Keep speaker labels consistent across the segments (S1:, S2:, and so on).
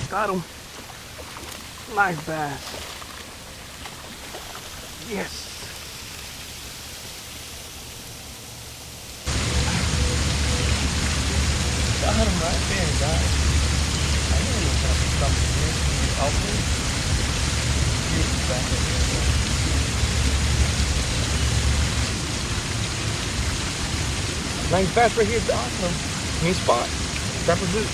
S1: Got him. Nice bass. Yes. Got him right there, guys. I knew he was gonna be something here. Hopefully. Beautiful bass right there. Nice bass right here. It's awesome. New spot. Trapper Boot.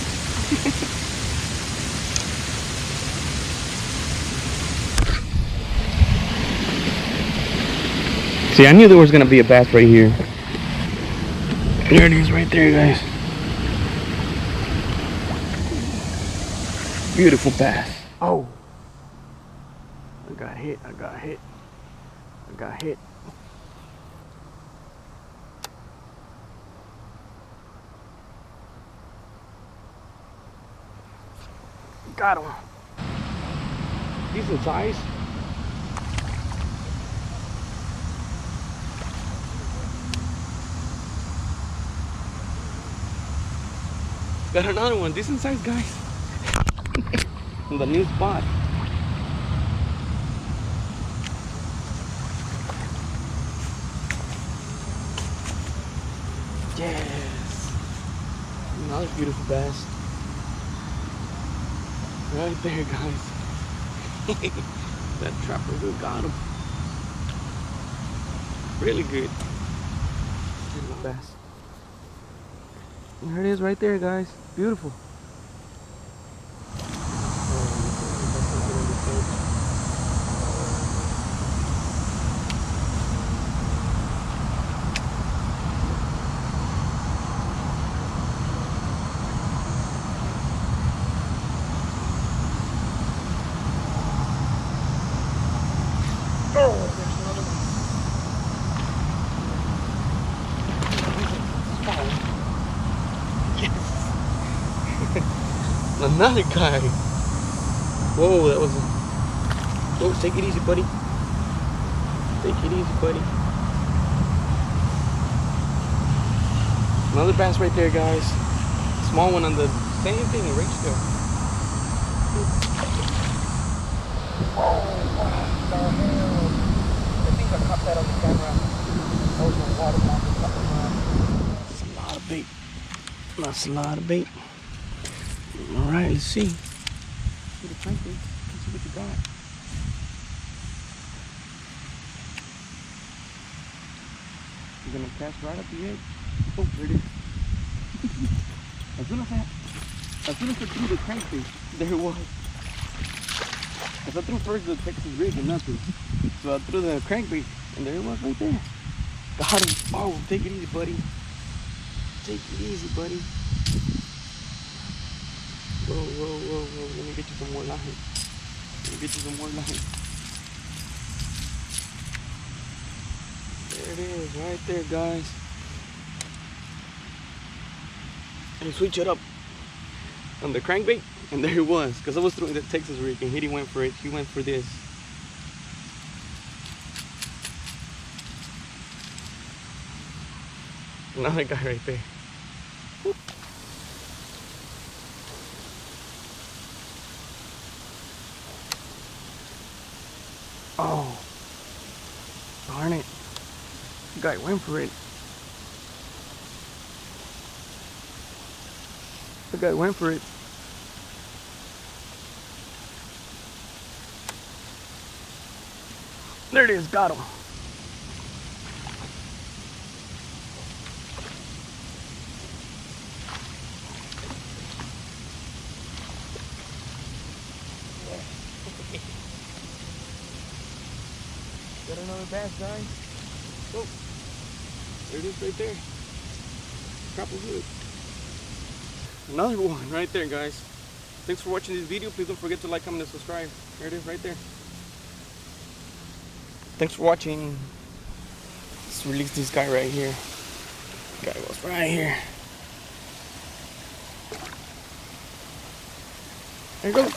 S1: See, I knew there was gonna be a bass right here. There it is right there, guys. Beautiful bass. Oh. I got hit. I got hit. I got hit. Got him. Decent size. Got another one, decent size, guys. In the new spot. Yes. Another beautiful bass. Right there, guys. That Trapper Boot got him. Really good. Beautiful bass. There it is right there, guys. Beautiful. Oh, there's another one. Yes. Another guy. Whoa, that was a... Whoa, take it easy, buddy. Take it easy, buddy. Another bass right there, guys. Small one on the same thing, right there. Oh, what the hell? I think I caught that on the camera. That was my water pump. That's a lot of bait. That's a lot of bait. Alright, let's see. See the crank bait. Let's see what you got. You're gonna cast right up the edge. Oh, there it is. As soon as I threw the crankbait, there it was. Because I threw first the Texas rig and nothing. So I threw the crankbait and there it was right there. Got him. Oh, take it easy, buddy. Take it easy, buddy. Whoa, whoa, whoa, whoa. Let me get you some more line. Let me get you some more line. There it is, right there, guys. And switch it up on the crankbait, and there it was. Because I was throwing the Texas rig and he went for it. He went for this. Another guy right there. Whoop. Oh, darn it. The guy went for it. The guy went for it. There it is, got him. Got another bass, guys. Oh, there it is right there. Trapper Boot. Another one right there, guys. Thanks for watching this video. Please don't forget to like, comment, and subscribe. There it is right there. Thanks for watching. Let's release this guy right here. Guy was right here. There you go.